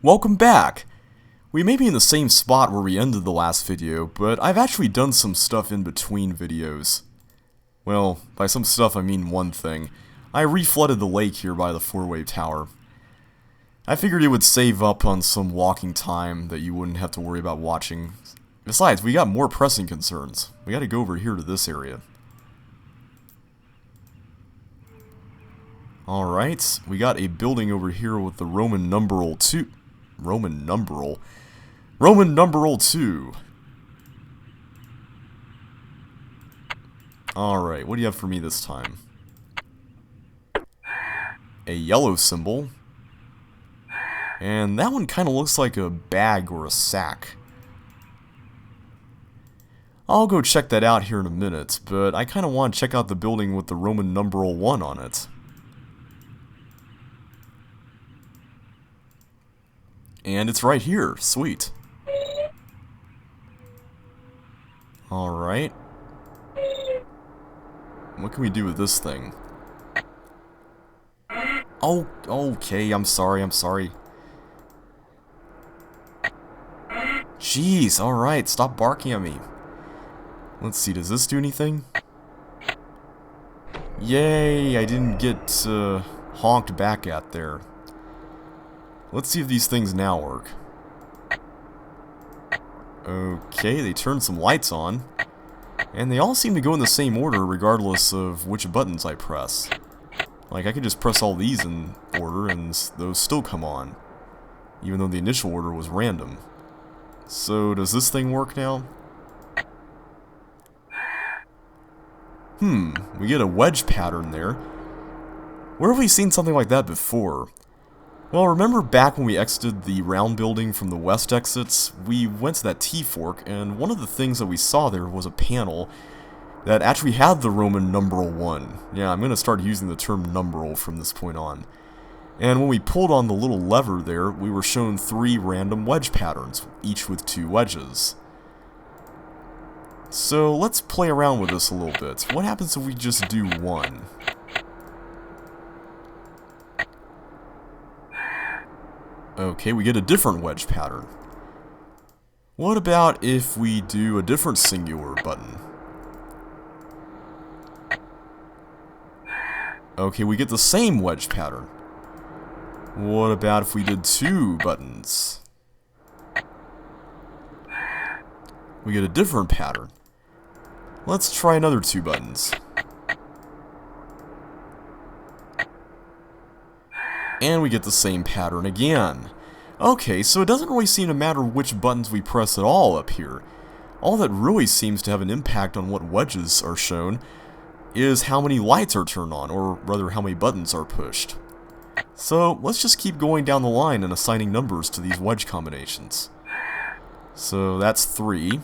Welcome back! We may be in the same spot where we ended the last video, but I've actually done some stuff in between videos. Well, by some stuff I mean one thing. I reflooded the lake here by the four-way tower. I figured it would save up on some walking time that you wouldn't have to worry about watching. Besides, we got more pressing concerns. We gotta go over here to this area. Alright, we got a building over here with the Roman numeral 2. Roman numeral 2. Alright, what do you have for me this time? A yellow symbol. And that one kind of looks like a bag or a sack. I'll go check that out here in a minute, but I kind of want to check out the building with the Roman numeral 1 on it. And it's right here. Sweet. Alright. What can we do with this thing? Oh, okay, I'm sorry. Jeez, alright, stop barking at me. Let's see, does this do anything? Yay, I didn't get honked back at there. Let's see if these things now work. Okay, they turned some lights on. And they all seem to go in the same order regardless of which buttons I press. Like, I could just press all these in order and those still come on. Even though the initial order was random. So, does this thing work now? We get a wedge pattern there. Where have we seen something like that before? Well, remember back when we exited the round building from the west exits, we went to that T-fork, and one of the things that we saw there was a panel that actually had the Roman numeral 1. Yeah, I'm going to start using the term numeral from this point on. And when we pulled on the little lever there, we were shown 3 random wedge patterns, each with 2 wedges. So let's play around with this a little bit. What happens if we just do 1? Okay, we get a different wedge pattern. What about if we do a different singular button? Okay, we get the same wedge pattern. What about if we did 2 buttons? We get a different pattern. Let's try another 2 buttons. And we get the same pattern again. Okay, so it doesn't really seem to matter which buttons we press at all up here. All that really seems to have an impact on what wedges are shown is how many lights are turned on, or rather how many buttons are pushed. So let's just keep going down the line and assigning numbers to these wedge combinations. So that's 3.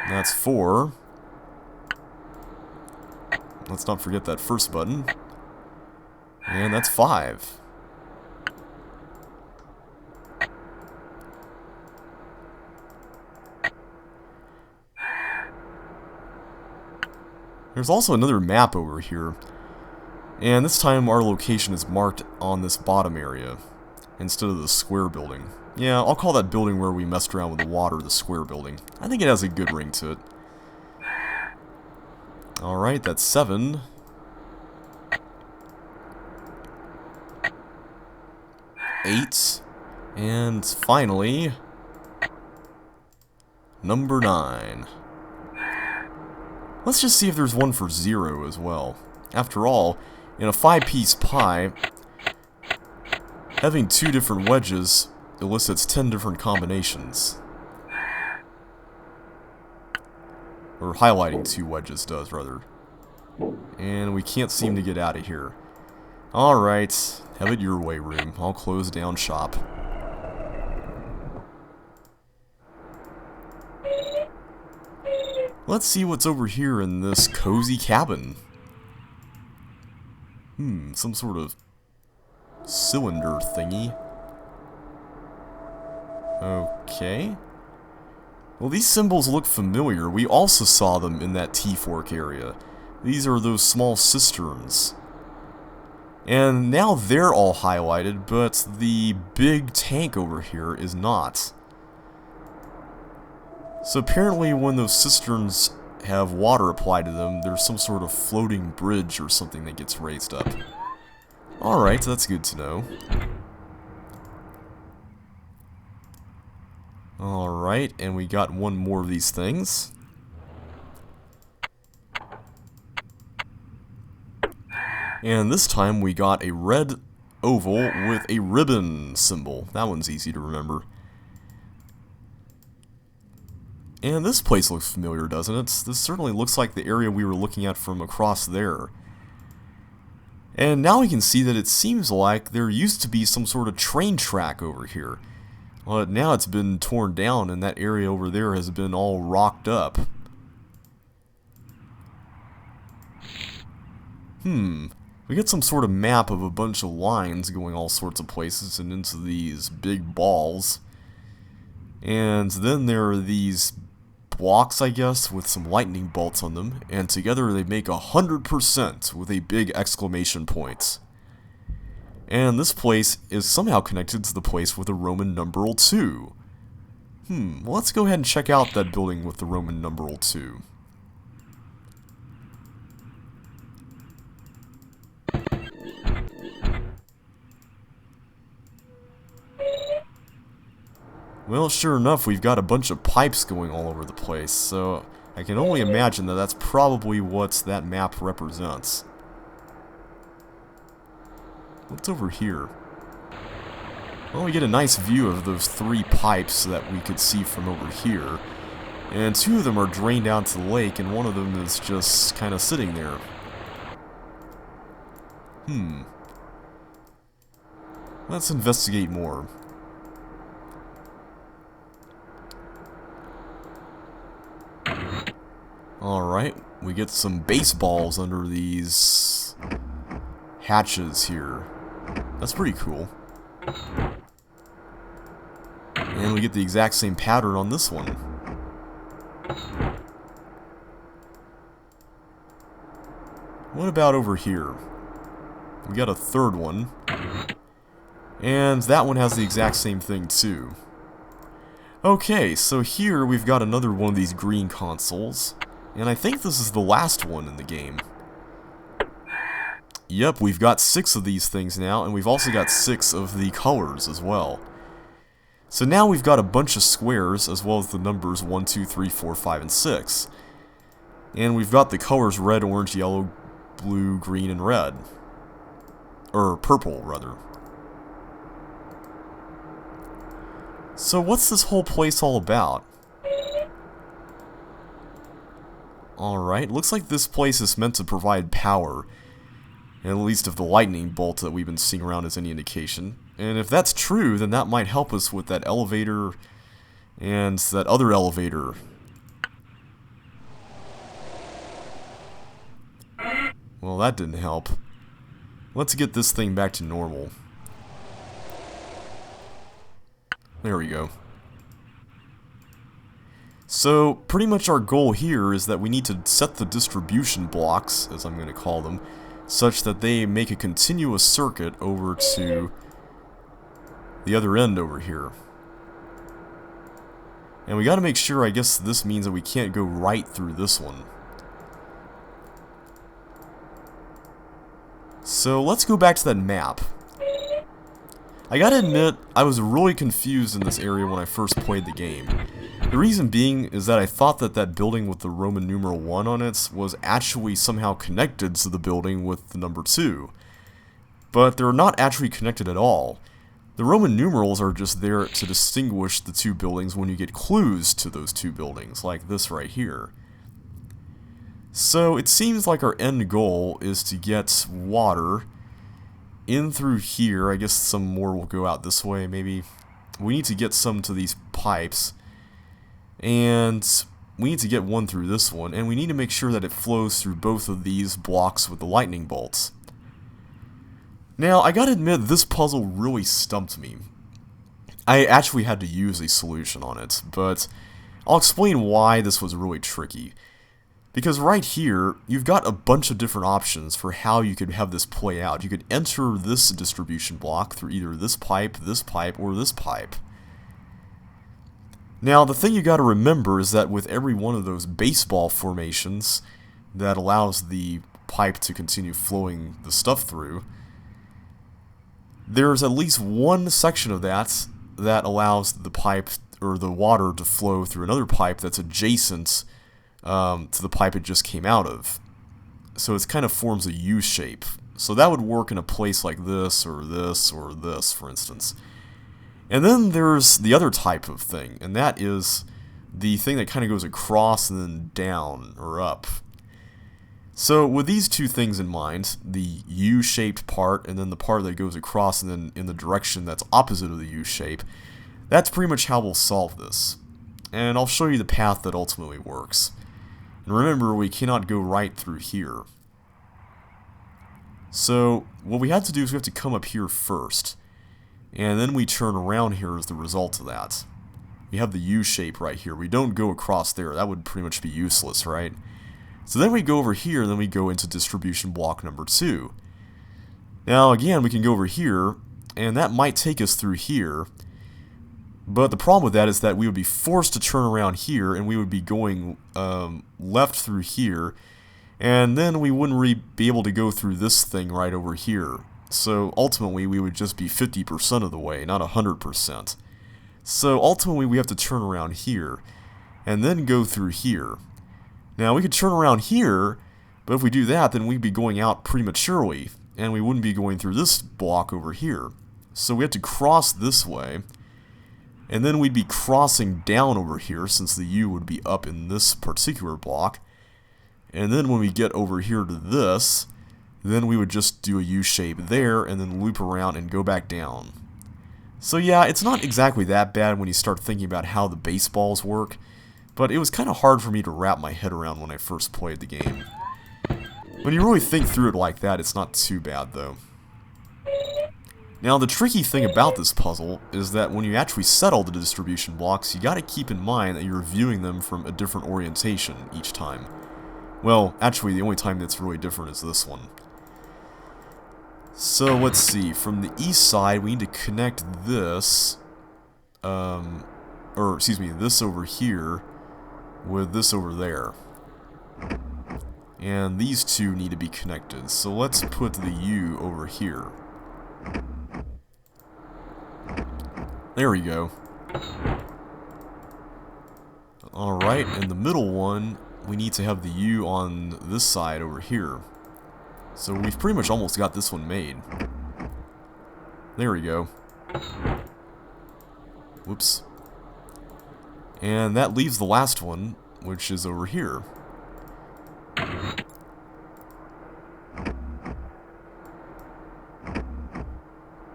That's 4. Let's not forget that first button. And that's 5. There's also another map over here. And this time our location is marked on this bottom area instead of the square building. Yeah, I'll call that building where we messed around with the water the square building. I think it has a good ring to it. Alright, that's 7. 8. And finally, number 9. Let's just see if there's one for 0 as well. After all, in a 5-piece pie, having 2 different wedges elicits 10 different combinations. Or highlighting 2 wedges does, rather. And we can't seem to get out of here. Alright, have it your way, room. I'll close down shop. Let's see what's over here in this cozy cabin. Some sort of cylinder thingy. Okay. Well, these symbols look familiar. We also saw them in that T-fork area. These are those small cisterns. And now they're all highlighted, but the big tank over here is not. So apparently when those cisterns have water applied to them, there's some sort of floating bridge or something that gets raised up. Alright, that's good to know. Alright, and we got one more of these things. And this time we got a red oval with a ribbon symbol. That one's easy to remember. And this place looks familiar, doesn't it? This certainly looks like the area we were looking at from across there. And now we can see that it seems like there used to be some sort of train track over here. But now it's been torn down and that area over there has been all rocked up. We get some sort of map of a bunch of lines going all sorts of places and into these big balls. And then there are these blocks, I guess, with some lightning bolts on them, and together they make 100% with a big exclamation point. And this place is somehow connected to the place with the Roman numeral 2. Well, let's go ahead and check out that building with the Roman numeral 2. Well, sure enough, we've got a bunch of pipes going all over the place, so I can only imagine that that's probably what that map represents. What's over here? Well, we get a nice view of those 3 pipes that we could see from over here, and 2 of them are drained out to the lake, and one of them is just kind of sitting there. Let's investigate more. Alright, we get some baseballs under these hatches here. That's pretty cool. And we get the exact same pattern on this one. What about over here? We got a third one. And that one has the exact same thing too. Okay, so here we've got another one of these green consoles. And I think this is the last one in the game. Yep, we've got 6 of these things now, and we've also got 6 of the colors as well. So now we've got a bunch of squares, as well as the numbers 1, 2, 3, 4, 5, and 6. And we've got the colors red, orange, yellow, blue, green, and red. Or purple, rather. So what's this whole place all about? Alright, looks like this place is meant to provide power. At least if the lightning bolt that we've been seeing around is any indication. And if that's true, then that might help us with that elevator and that other elevator. Well, that didn't help. Let's get this thing back to normal. There we go. So, pretty much our goal here is that we need to set the distribution blocks, as I'm going to call them, such that they make a continuous circuit over to the other end over here. And we got to make sure, I guess this means that we can't go right through this one. So, let's go back to that map. I gotta admit, I was really confused in this area when I first played the game. The reason being is that I thought that that building with the Roman numeral 1 on it was actually somehow connected to the building with the number 2. But they're not actually connected at all. The Roman numerals are just there to distinguish the 2 buildings when you get clues to those 2 buildings, like this right here. So it seems like our end goal is to get water in through here. I guess some more will go out this way, maybe. We need to get some to these pipes. And we need to get one through this one. And we need to make sure that it flows through both of these blocks with the lightning bolts. Now, I gotta admit, this puzzle really stumped me. I actually had to use a solution on it, but I'll explain why this was really tricky. Because right here, you've got a bunch of different options for how you could have this play out. You could enter this distribution block through either this pipe, or this pipe. Now, the thing you got to remember is that with every one of those baseball formations that allows the pipe to continue flowing the stuff through, there's at least one section of that allows the pipe or the water to flow through another pipe that's adjacent to the pipe it just came out of. So it kind of forms a U shape. So that would work in a place like this, or this, or this, for instance. And then there's the other type of thing, and that is the thing that kind of goes across and then down or up. So with these two things in mind, the U-shaped part and then the part that goes across and then in the direction that's opposite of the U-shape, that's pretty much how we'll solve this. And I'll show you the path that ultimately works. And remember, we cannot go right through here. So what we have to do is we have to come up here first. And then we turn around here as the result of that. We have the U shape right here. We don't go across there. That would pretty much be useless, right? So then we go over here, and then we go into distribution block number 2. Now, again, we can go over here, and that might take us through here. But the problem with that is that we would be forced to turn around here, and we would be going left through here. And then we wouldn't really be able to go through this thing right over here. So ultimately, we would just be 50% of the way, not 100%. So ultimately, we have to turn around here, and then go through here. Now, we could turn around here, but if we do that, then we'd be going out prematurely, and we wouldn't be going through this block over here. So we have to cross this way, and then we'd be crossing down over here, since the U would be up in this particular block. And then when we get over here to this, then we would just do a U shape there, and then loop around and go back down. So yeah, it's not exactly that bad when you start thinking about how the baseballs work, but it was kind of hard for me to wrap my head around when I first played the game. When you really think through it like that, it's not too bad though. Now the tricky thing about this puzzle is that when you actually set all the distribution blocks, you gotta keep in mind that you're viewing them from a different orientation each time. Well, actually the only time that's really different is this one. So let's see, from the east side we need to connect this, this over here with this over there. And these two need to be connected, so let's put the U over here. There we go. Alright, and the middle one, we need to have the U on this side over here. So we've pretty much almost got this one made. There we go. Whoops. And that leaves the last one, which is over here.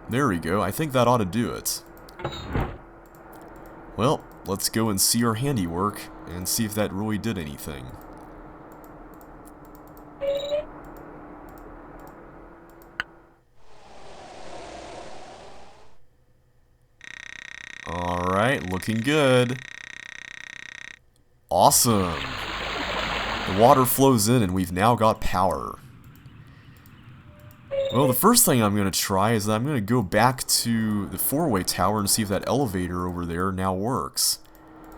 There we go. I think that ought to do it. Well, let's go and see our handiwork and see if that really did anything. Alright, looking good. Awesome! The water flows in and we've now got power. Well, the first thing I'm going to try is that I'm going to go back to the four-way tower and see if that elevator over there now works.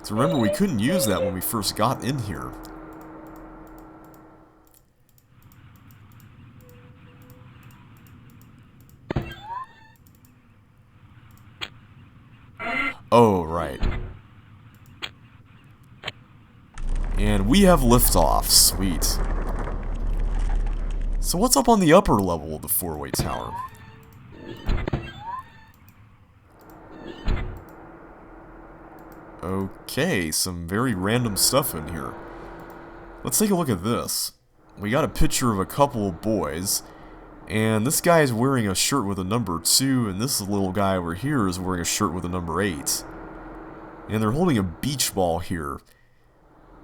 So remember, we couldn't use that when we first got in here. Oh, right. And we have liftoff. Sweet. So what's up on the upper level of the four-way tower? Okay, some very random stuff in here. Let's take a look at this. We got a picture of a couple of boys, and this guy is wearing a shirt with a number 2, and this little guy over here is wearing a shirt with a number 8. And they're holding a beach ball here.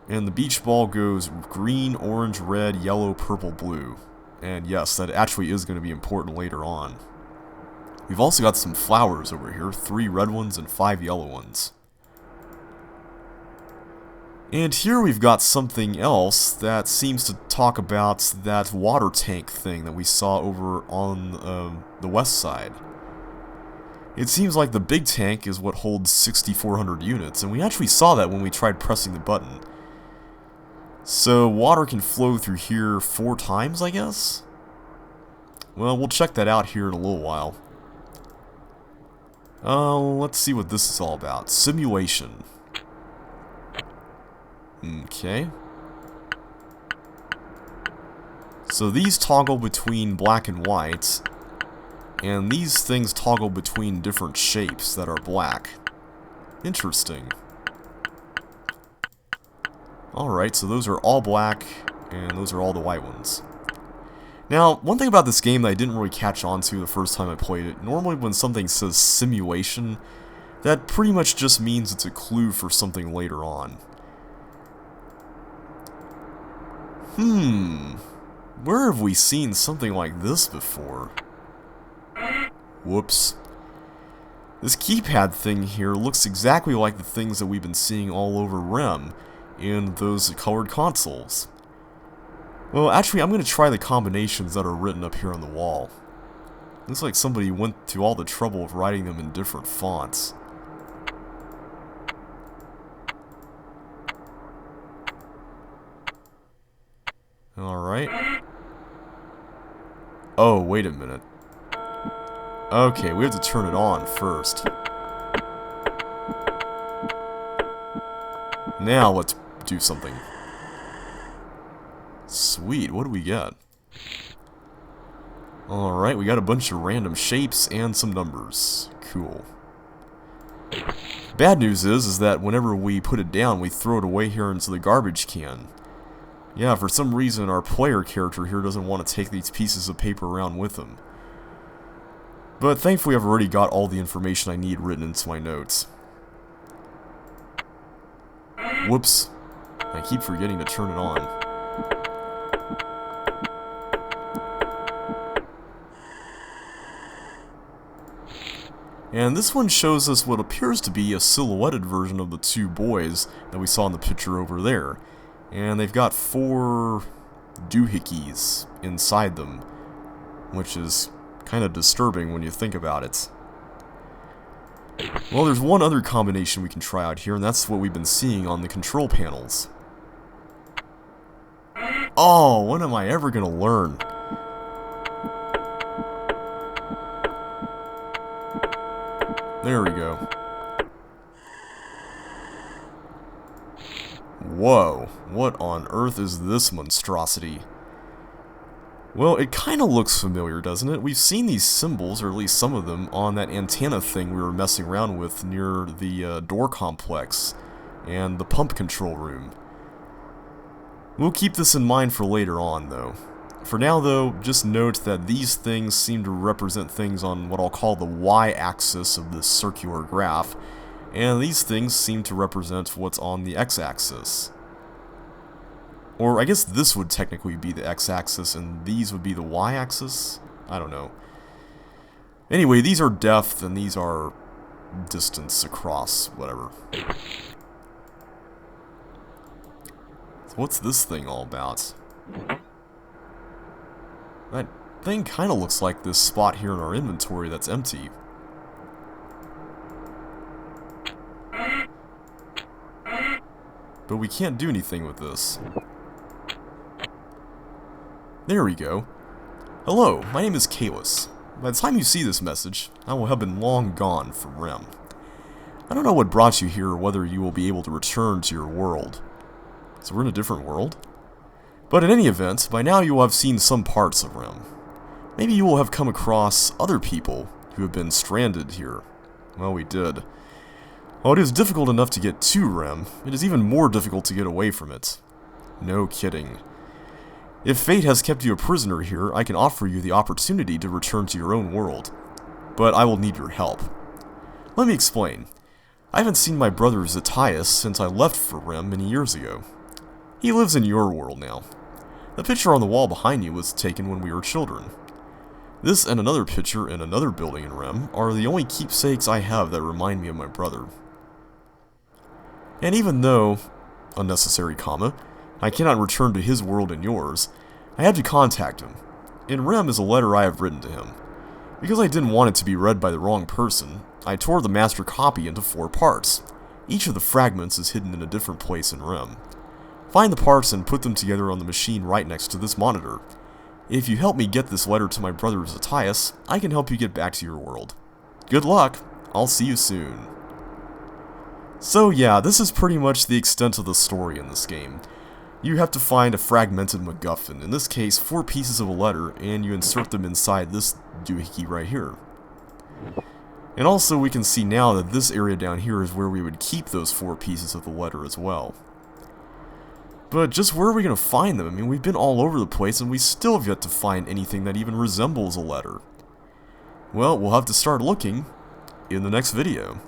And the beach ball goes green, orange, red, yellow, purple, blue. And yes, that actually is going to be important later on. We've also got some flowers over here, 3 red ones and 5 yellow ones. And here we've got something else that seems to talk about that water tank thing that we saw over on the west side. It seems like the big tank is what holds 6,400 units, and we actually saw that when we tried pressing the button. So water can flow through here 4 times, I guess? Well, we'll check that out here in a little while. Let's see what this is all about. Simulation. Okay. So these toggle between black and white, and these things toggle between different shapes that are black. Interesting. Alright, so those are all black, and those are all the white ones. Now, one thing about this game that I didn't really catch on to the first time I played it, normally when something says simulation, that pretty much just means it's a clue for something later on. Where have we seen something like this before? Whoops. This keypad thing here looks exactly like the things that we've been seeing all over RHEM in those colored consoles. Well, actually, I'm going to try the combinations that are written up here on the wall. Looks like somebody went to all the trouble of writing them in different fonts. Alright. Oh, wait a minute. Okay, we have to turn it on first. Now let's do something. Sweet, what do we get? Alright, we got a bunch of random shapes and some numbers. Cool. Bad news is that whenever we put it down, we throw it away here into the garbage can. Yeah, for some reason our player character here doesn't want to take these pieces of paper around with him. But thankfully I've already got all the information I need written into my notes. Whoops. I keep forgetting to turn it on. And this one shows us what appears to be a silhouetted version of the 2 boys that we saw in the picture over there. And they've got 4 doohickeys inside them, which is kind of disturbing when you think about it. Well, there's one other combination we can try out here, and that's what we've been seeing on the control panels. Oh, when am I ever gonna learn? There we go. Whoa, what on earth is this monstrosity? Well, it kinda looks familiar, doesn't it? We've seen these symbols, or at least some of them, on that antenna thing we were messing around with near the door complex and the pump control room. We'll keep this in mind for later on, though. For now, though, just note that these things seem to represent things on what I'll call the y-axis of this circular graph, and these things seem to represent what's on the x-axis. Or I guess this would technically be the x-axis and these would be the y-axis? I don't know. Anyway, these are depth and these are distance across, whatever. So what's this thing all about? That thing kind of looks like this spot here in our inventory that's empty. But we can't do anything with this. There we go. Hello, my name is Kalis. By the time you see this message, I will have been long gone from RHEM. I don't know what brought you here or whether you will be able to return to your world. So we're in a different world? But in any event, by now you will have seen some parts of RHEM. Maybe you will have come across other people who have been stranded here. Well, we did. While it is difficult enough to get to RHEM, it is even more difficult to get away from it. No kidding. If fate has kept you a prisoner here, I can offer you the opportunity to return to your own world. But I will need your help. Let me explain. I haven't seen my brother Zettius since I left for RHEM many years ago. He lives in your world now. The picture on the wall behind you was taken when we were children. This and another picture in another building in RHEM are the only keepsakes I have that remind me of my brother. And even though unnecessary comma. I cannot return to his world and yours. I have to contact him. In RHEM is a letter I have written to him. Because I didn't want it to be read by the wrong person, I tore the master copy into 4 parts. Each of the fragments is hidden in a different place in RHEM. Find the parts and put them together on the machine right next to this monitor. If you help me get this letter to my brother Zacchaeus, I can help you get back to your world. Good luck! I'll see you soon. So yeah, this is pretty much the extent of the story in this game. You have to find a fragmented MacGuffin, in this case 4 pieces of a letter, and you insert them inside this doohickey right here. And also we can see now that this area down here is where we would keep those 4 pieces of the letter as well. But just where are we going to find them? I mean, we've been all over the place and we still have yet to find anything that even resembles a letter. Well, we'll have to start looking in the next video.